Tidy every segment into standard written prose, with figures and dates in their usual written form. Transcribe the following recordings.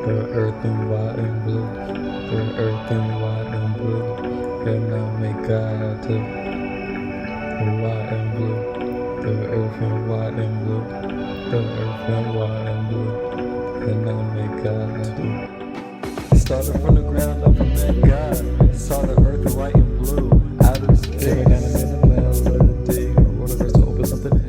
the earth and white and blue, the earth and white and blue, and I make God to white and blue, the earth and white and blue, the earth and white and blue, and I make God to. Started from the ground up and met God, saw the earth white and blue, out of space, melody, universe opens up in heaven.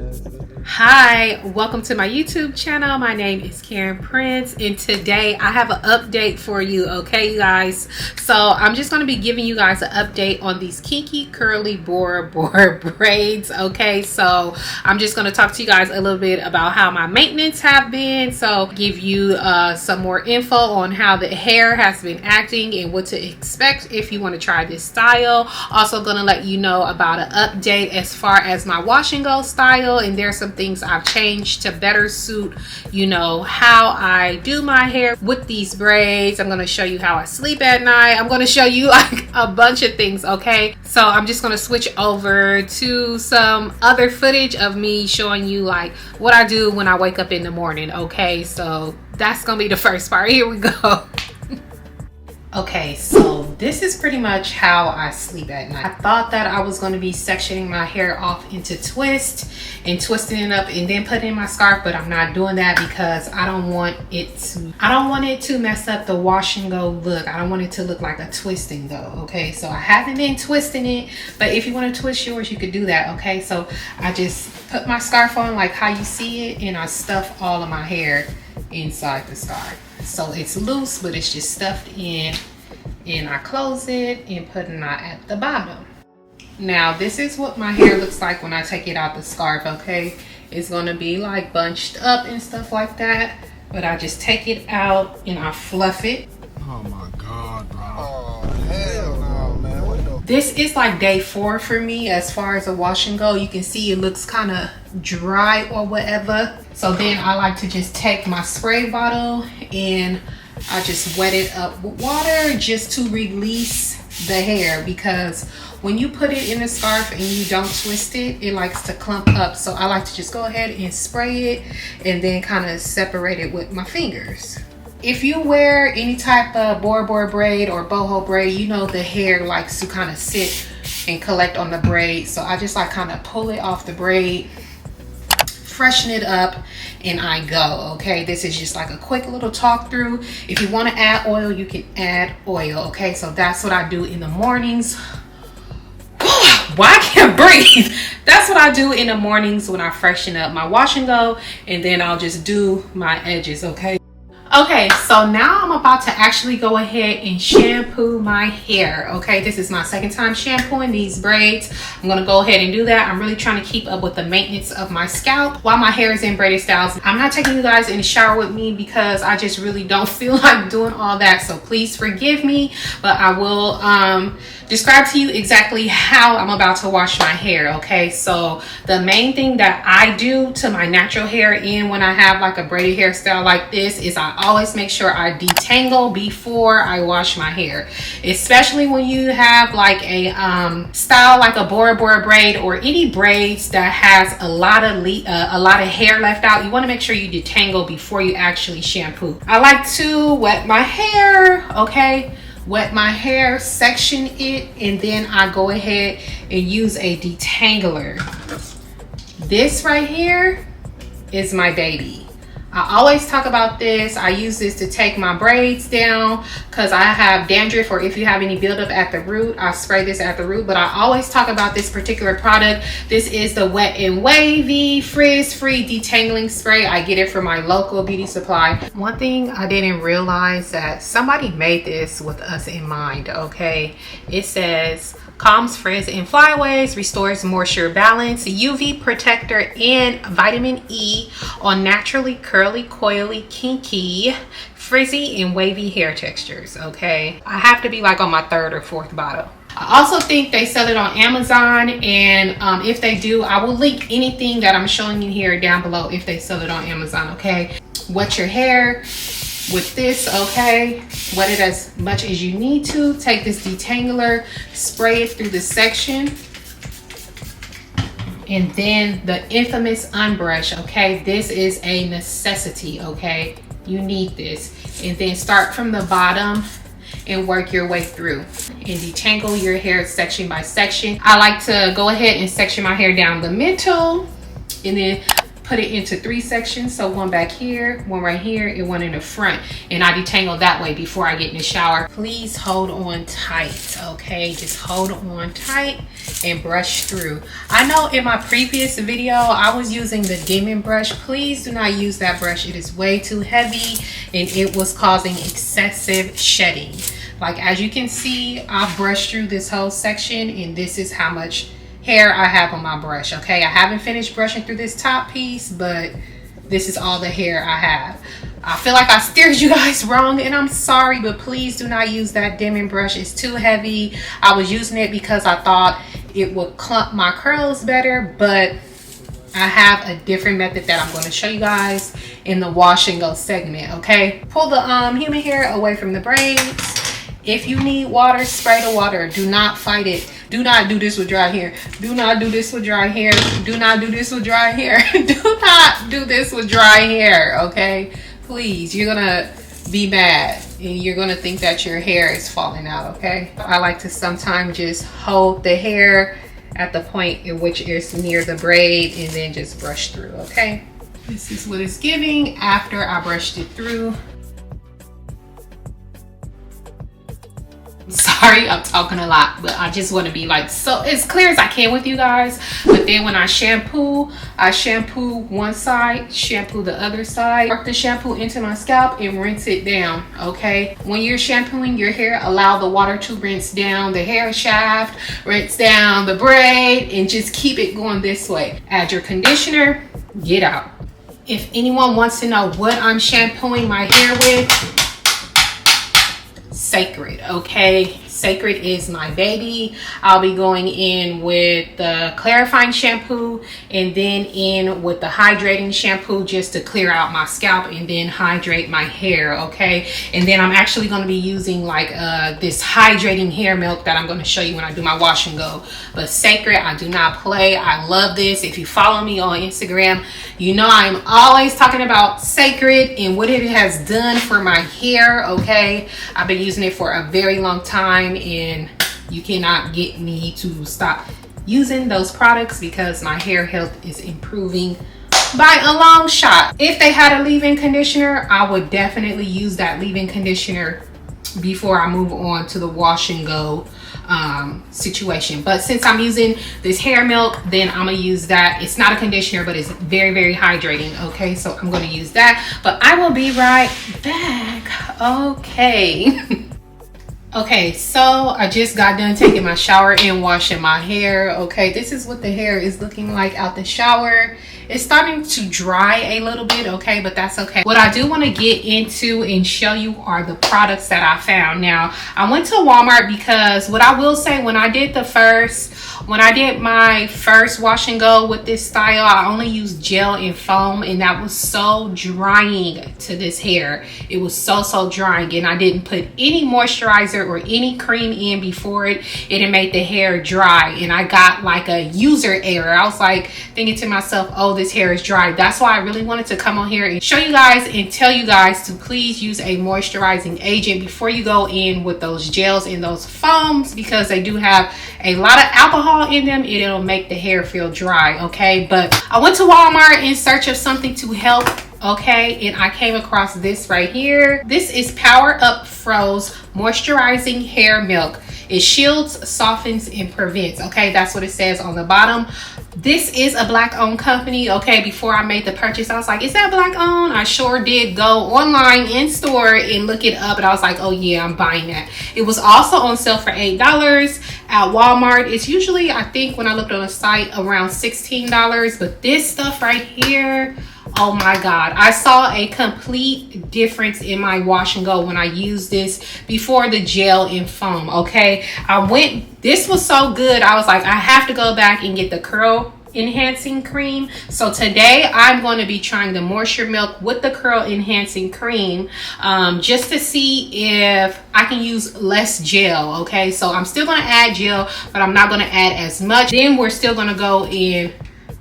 Hi, welcome to my YouTube channel. My name is Karen Prince, and today I have an update for you, okay, you guys? So I'm just going to be giving you guys an update on these Kinky curly Bora Bora braids, okay? So I'm just going to talk to you guys a little bit about how my maintenance have been, so give you some more info on how the hair has been acting and what to expect if you want to try this style. Also going to let you know about an update as far as my wash and go style, and there's some things I've changed to better suit, you know, how I do my hair with these braids. I'm going to show you how I sleep at night. I'm going to show you like a bunch of things, okay? So I'm just going to switch over to some other footage of me showing you like what I do when I wake up in the morning, okay? So that's going to be the first part. Here we go. Okay, so this is pretty much how I sleep at night. I thought that I was going to be sectioning my hair off into twists and twisting it up and then putting in my scarf, but I'm not doing that because I don't want it to mess up the wash and go look. I don't want it to look like a twisting though, okay? So I haven't been twisting it, but if you want to twist yours, you could do that, okay? So I just put my scarf on like how you see it, and I stuff all of my hair inside the scarf. So it's loose, but it's just stuffed in, and I close it and put a knot at the bottom. Now this is what my hair looks like when I take it out the scarf, okay? It's gonna be like bunched up and stuff like that, but I just take it out and I fluff it. Oh my God, bro. Oh, hell no, man. What the? This is like day 4 for me as far as a wash and go. You can see it looks kind of dry or whatever. So then I like to just take my spray bottle and I just wet it up with water just to release the hair, because when you put it in a scarf and you don't twist it, it likes to clump up. So I like to just go ahead and spray it and then kind of separate it with my fingers. If you wear any type of Bora Bora braid or boho braid, you know the hair likes to kind of sit and collect on the braid. So I just like kind of pull it off the braid, freshen it up, and I go, okay? This is just like a quick little talk through. If you want to add oil, you can add oil, okay? So that's what I do in the mornings. Why I can't breathe? That's what I do in the mornings when I freshen up my wash and go, and then I'll just do my edges, okay? Okay, so now I'm about to actually go ahead and shampoo my hair, okay? This is my second time shampooing these braids. I'm gonna go ahead and do that. I'm really trying to keep up with the maintenance of my scalp while my hair is in braided styles. I'm not taking you guys in the shower with me because I just really don't feel like doing all that, so please forgive me, but I will describe to you exactly how I'm about to wash my hair, okay? So the main thing that I do to my natural hair and when I have like a braided hairstyle like this is I always make sure I detangle before I wash my hair, especially when you have like a style like a Bora Bora braid or any braids that has a lot of hair left out. You want to make sure you detangle before you actually shampoo. I like to wet my hair, okay? Wet my hair, section it, and then I go ahead and use a detangler. This right here is my baby. I always talk about this. I use this to take my braids down because I have dandruff, or if you have any buildup at the root, I spray this at the root. But I always talk about this particular product. This is the Wet and Wavy frizz-free detangling spray. I get it from my local beauty supply. One thing I didn't realize that somebody made this with us in mind, okay? It says calms frizz and flyaways, restores moisture balance, UV protector, and vitamin E on naturally curly, coily, kinky, frizzy, and wavy hair textures, okay? I have to be like on my 3rd or 4th bottle. I also think they sell it on Amazon, and if they do, I will link anything that I'm showing you here down below if they sell it on Amazon, okay? Wet your hair with this, okay? Wet it as much as you need to. Take this detangler, spray it through the section. And then the infamous Unbrush, okay? This is a necessity, okay? You need this. And then start from the bottom and work your way through and detangle your hair section by section. I like to go ahead and section my hair down the middle and then put it into 3 sections. So one back here, one right here, and one in the front. And I detangle that way before I get in the shower. Please hold on tight, okay? Just hold on tight and brush through. I know in my previous video, I was using the dimming brush. Please do not use that brush. It is way too heavy and it was causing excessive shedding. Like as you can see, I brushed through this whole section and this is how much hair I have on my brush, okay? I haven't finished brushing through this top piece, but this is all the hair I have. I feel like I steered you guys wrong and I'm sorry, but please do not use that dimming brush. It's too heavy. I was using it because I thought it would clump my curls better, but I have a different method that I'm going to show you guys in the wash and go segment, okay? Pull the human hair away from the braids. If you need water, spray the water. Do not fight it. Do not do this with dry hair. Do not do this with dry hair. Do not do this with dry hair. Do not do this with dry hair, okay? Please, you're gonna be mad and you're gonna think that your hair is falling out, okay? I like to sometimes just hold the hair at the point in which it's near the braid and then just brush through, okay? This is what it's giving after I brushed it through. Sorry, I'm talking a lot, but I just want to be like so as clear as I can with you guys. But then when I shampoo one side, shampoo the other side, work the shampoo into my scalp and rinse it down, okay? When you're shampooing your hair, allow the water to rinse down the hair shaft, rinse down the braid, and just keep it going this way. Add your conditioner, get out. If anyone wants to know what I'm shampooing my hair with, Sacred, okay? Sacred is my baby. I'll be going in with the clarifying shampoo and then in with the hydrating shampoo just to clear out my scalp and then hydrate my hair, okay? And then I'm actually going to be using like this hydrating hair milk that I'm going to show you when I do my wash and go. But Sacred, I do not play. I love this. If you follow me on Instagram, you know I'm always talking about Sacred and what it has done for my hair, okay? I've been using it for a very long time and you cannot get me to stop using those products because my hair health is improving by a long shot. If they had a leave-in conditioner, I would definitely use that leave-in conditioner before I move on to the wash and go situation. But since I'm using this hair milk, then I'm gonna use that. It's not a conditioner, but it's very, very hydrating, okay? So I'm gonna use that, but I will be right back, okay? Okay, so I just got done taking my shower and washing my hair, okay? This is what the hair is looking like out the shower. It's starting to dry a little bit, okay, but that's okay. What I do want to get into and show you are the products that I found. Now, I went to Walmart because what I will say, when I did my first wash and go with this style, I only used gel and foam, and that was so drying to this hair. It was so drying, and I didn't put any moisturizer or any cream in before it. It made the hair dry, and I got like a user error. I was like thinking to myself, oh, this hair is dry. That's why I really wanted to come on here and show you guys and tell you guys to please use a moisturizing agent before you go in with those gels and those foams, because they do have a lot of alcohol in them. It'll make the hair feel dry, okay? But I went to Walmart in search of something to help, okay, and I came across this right here. This is Power Up Froze Moisturizing Hair Milk. It shields, softens, and prevents, okay? That's what it says on the bottom. This is a black owned company, okay? Before I made the purchase, I was like, is that black owned? I sure did go online in store and look it up, and I was like, oh yeah, I'm buying that. It was also on sale for $8 at Walmart. It's usually, I think when I looked on the site, around $16, but this stuff right here, oh my god, I saw a complete difference in my wash and go when I used this before the gel and foam, okay? This was so good, I was like, I have to go back and get the curl enhancing cream. So today I'm going to be trying the moisture milk with the curl enhancing cream, just to see if I can use less gel, okay? So I'm still going to add gel, but I'm not going to add as much. Then we're still going to go in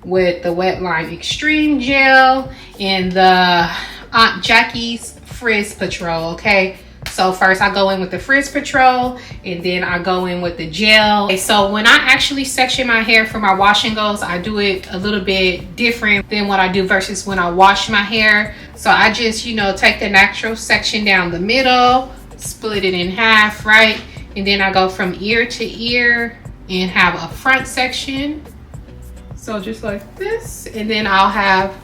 with the Wet Line Extreme Gel and the Aunt Jackie's Frizz Patrol, okay? So first I go in with the Frizz Patrol and then I go in with the gel. Okay, so when I actually section my hair for my wash and goes, I do it a little bit different than what I do versus when I wash my hair. So I just, you know, take the natural section down the middle, split it in half, right? And then I go from ear to ear and have a front section. So just like this, and then I'll have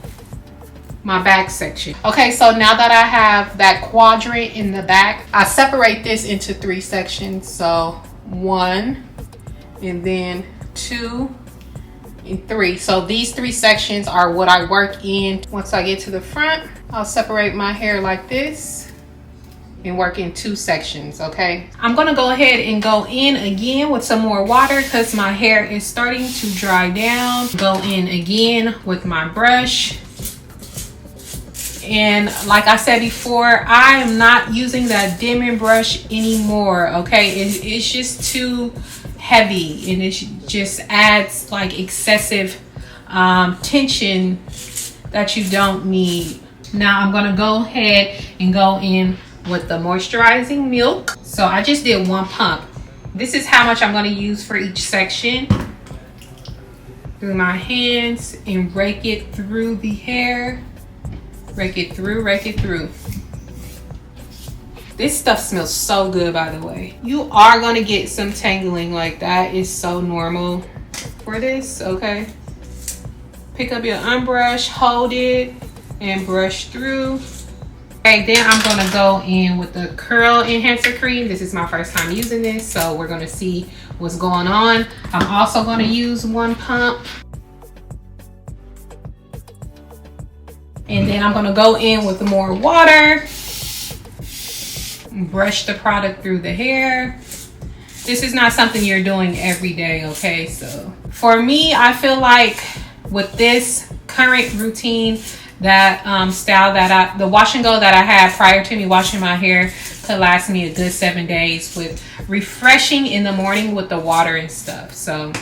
my back section. Okay, so now that I have that quadrant in the back, I separate this into 3 sections. So 1, and then 2, and 3. So these 3 sections are what I work in. Once I get to the front, I'll separate my hair like this and work in 2 sections, okay? I'm gonna go ahead and go in again with some more water because my hair is starting to dry down. Go in again with my brush. And like I said before, I am not using that dimming brush anymore, okay? It's just too heavy and it just adds like excessive tension that you don't need. Now I'm gonna go ahead and go in with the moisturizing milk. So I just did 1 pump. This is how much I'm gonna use for each section. Through my hands and rake it through the hair. Rake it through, rake it through. This stuff smells so good, by the way. You are gonna get some tangling, like that is so normal for this, okay? Pick up your Unbrush, hold it, and brush through. Okay, then I'm gonna go in with the Curl Enhancer Cream. This is my first time using this, so we're gonna see what's going on. I'm also gonna use 1 pump. And then I'm gonna go in with more water, brush the product through the hair. This is not something you're doing every day, okay? So for me, I feel like with this current routine, that style that the wash and go that I had prior to me washing my hair could last me a good 7 days with refreshing in the morning with the water and stuff. So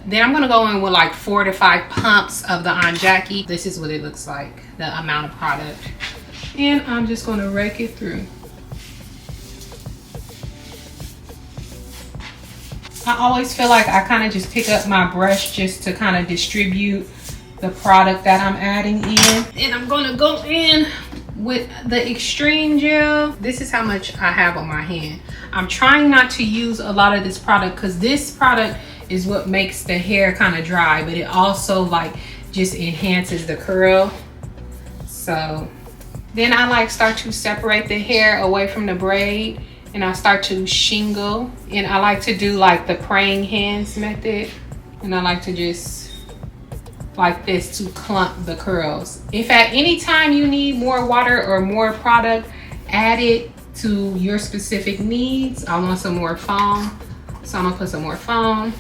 then I'm gonna go in with like 4 to 5 pumps of the Aunt Jackie. This is what it looks like, the amount of product. And I'm just gonna rake it through. I always feel like I kind of just pick up my brush just to kind of distribute the product that I'm adding in. And I'm gonna go in with the Extreme Gel. This is how much I have on my hand. I'm trying not to use a lot of this product because this product is what makes the hair kind of dry, but it also like just enhances the curl. So then I like start to separate the hair away from the braid and I start to shingle, and I like to do like the praying hands method, and I like to just like this to clump the curls. If at any time you need more water or more product, add it to your specific needs. I want some more foam, so I'm gonna put some more foam.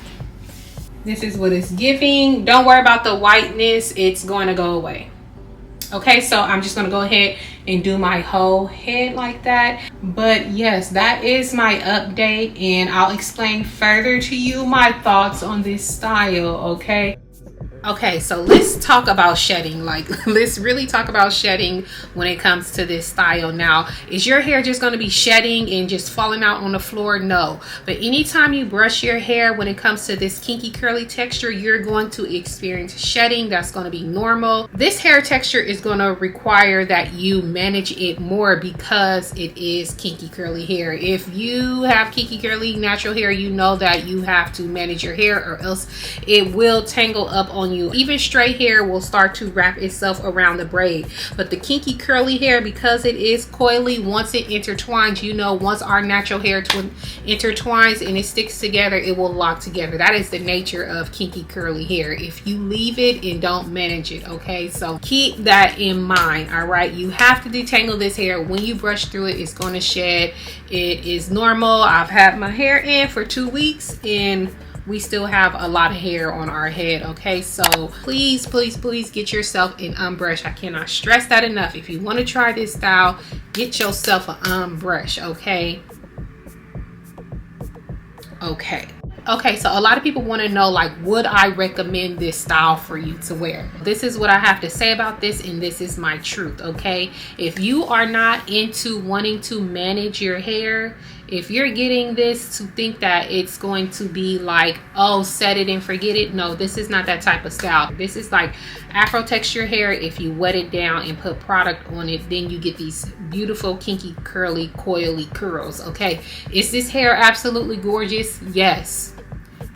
This is what it's giving. Don't worry about the whiteness, it's going to go away. Okay, so I'm just gonna go ahead and do my whole head like that. But yes, that is my update, and I'll explain further to you my thoughts on this style, okay? Okay, so let's talk about shedding. Like, let's really talk about shedding when it comes to this style. Now, is your hair just going to be shedding and just falling out on the floor? No. But anytime you brush your hair, when it comes to this kinky curly texture, you're going to experience shedding. That's going to be normal. This hair texture is going to require that you manage it more because it is kinky curly hair. If you have kinky curly natural hair, you know that you have to manage your hair or else it will tangle up on you. Even straight hair will start to wrap itself around the braid, but the kinky curly hair, because it is coily, once it intertwines, you know, once our natural hair intertwines and it sticks together, it will lock together. That is the nature of kinky curly hair if you leave it and don't manage it. Okay, so keep that in mind. All right, you have to detangle this hair. When you brush through it, it's going to shed. It is normal. I've had my hair in for 2 weeks and we still have a lot of hair on our head. Okay, so please get yourself an Unbrush. I cannot stress that enough. If you want to try this style, get yourself an Unbrush. Okay, Okay, so a lot of people want to know, like, would I recommend this style for you to wear? This is what I have to say about this, and this is my truth, okay? If you are not into wanting to manage your hair, if you're getting this to think that it's going to be like, oh, set it and forget it, no, this is not that type of style. This is like Afro texture hair. If you wet it down and put product on it, then you get these beautiful kinky curly coily curls, okay? Is this hair absolutely gorgeous? Yes.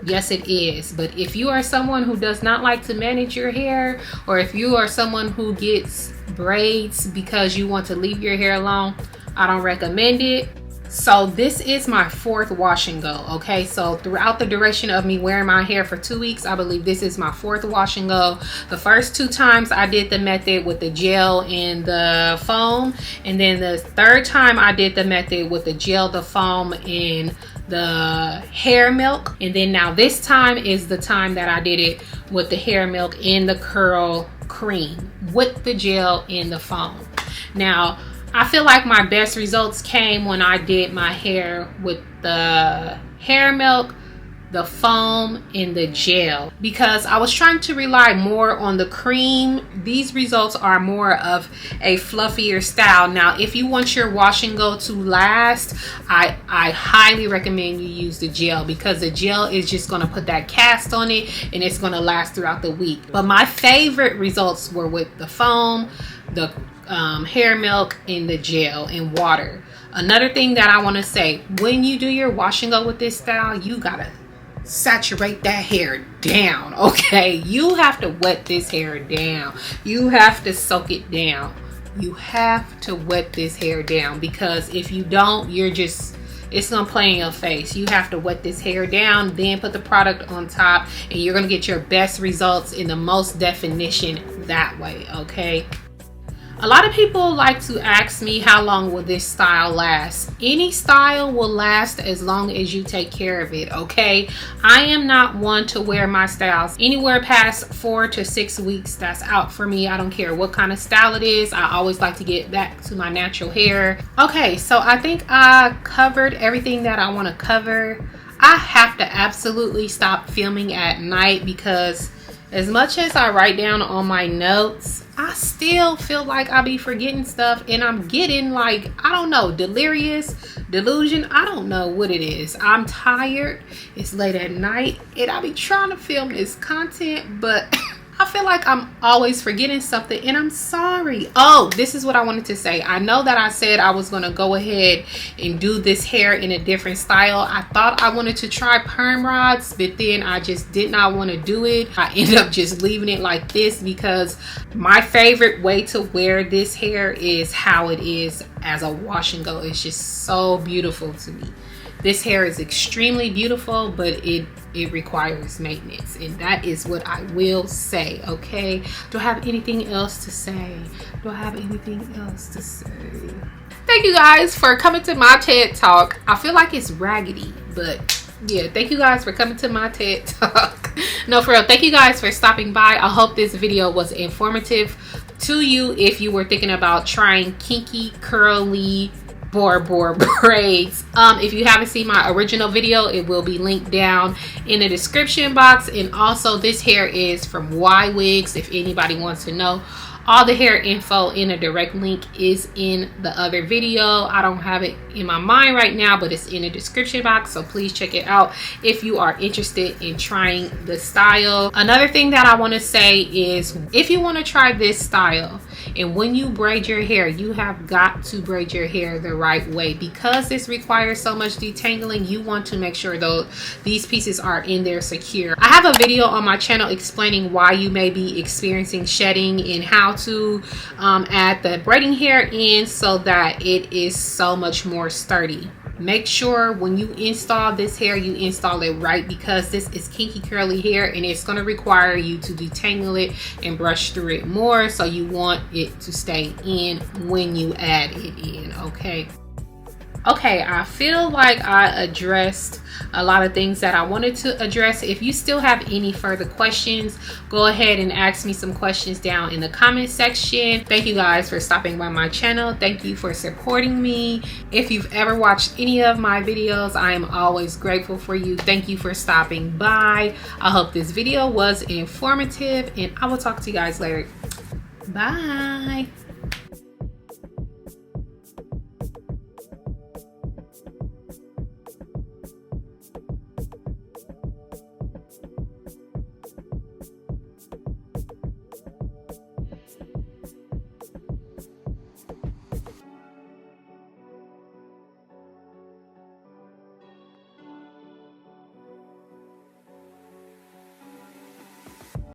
Yes, it is. But if you are someone who does not like to manage your hair, or if you are someone who gets braids because you want to leave your hair alone, I don't recommend it. So this is my 4th wash and go, okay? So throughout the duration of me wearing my hair for 2 weeks, I believe this is my 4th wash and go. The first 2 times I did the method with the gel and the foam, and then the 3rd time I did the method with the gel, the foam, and the hair milk. And then now this time is the time that I did it with the hair milk and the curl cream with the gel and the foam. Now I feel like my best results came when I did my hair with the hair milk, the foam, and the gel, because I was trying to rely more on the cream. These results are more of a fluffier style. Now, if you want your wash and go to last, I highly recommend you use the gel, because the gel is just going to put that cast on it and it's going to last throughout the week. But my favorite results were with the foam, the hair milk, and the gel and water. Another thing that I want to say, when you do your wash and go with this style, you gotta saturate that hair down, okay? You have to wet this hair down. You have to soak it down. You have to wet this hair down, because if you don't, it's gonna play in your face. You have to wet this hair down, then put the product on top, and you're gonna get your best results in the most definition that way, okay? A lot of people like to ask me, how long will this style last? Any style will last as long as you take care of it, okay? I am not one to wear my styles anywhere past 4 to 6 weeks. That's out for me. I don't care what kind of style it is. I always like to get back to my natural hair. Okay, so I think I covered everything that I want to cover. I have to absolutely stop filming at night, because as much as I write down on my notes, I still feel like I be forgetting stuff, and I'm getting, like, I don't know, delirious, delusion. I don't know what it is. I'm tired. It's late at night, and I be trying to film this content, but I feel like I'm always forgetting something, and I'm sorry. Oh, this is what I wanted to say. I know that I said I was going to go ahead and do this hair in a different style. I thought I wanted to try perm rods, but then I just did not want to do it. I ended up just leaving it like this, because my favorite way to wear this hair is how it is as a wash and go. It's just so beautiful to me. This hair is extremely beautiful, but it requires maintenance, and that is what I will say, okay? Do I have anything else to say? Do I have anything else to say? Thank you guys for coming to my TED Talk. I feel like it's raggedy, but yeah, thank you guys for coming to my TED Talk. No, for real, thank you guys for stopping by. I hope this video was informative to you if you were thinking about trying kinky, curly, Bora Bora braids. If you haven't seen my original video, it will be linked down in the description box. And also, this hair is from Y Wigs, if anybody wants to know. All the hair info in a direct link is in the other video. I don't have it in my mind right now, but it's in the description box, so please check it out if you are interested in trying the style. Another thing that I want to say is, if you want to try this style, and when you braid your hair, you have got to braid your hair the right way, because this requires so much detangling. You want to make sure though these pieces are in there secure. I have a video on my channel explaining why you may be experiencing shedding and how to add the braiding hair in so that it is so much more sturdy. Make sure when you install this hair, you install it right, because this is kinky curly hair and it's going to require you to detangle it and brush through it more, so you want it to stay in when you add it in, okay? Okay, I feel like I addressed a lot of things that I wanted to address. If you still have any further questions, go ahead and ask me some questions down in the comment section. Thank you guys for stopping by my channel. Thank you for supporting me. If you've ever watched any of my videos, I am always grateful for you. Thank you for stopping by. I hope this video was informative, and I will talk to you guys later. Bye.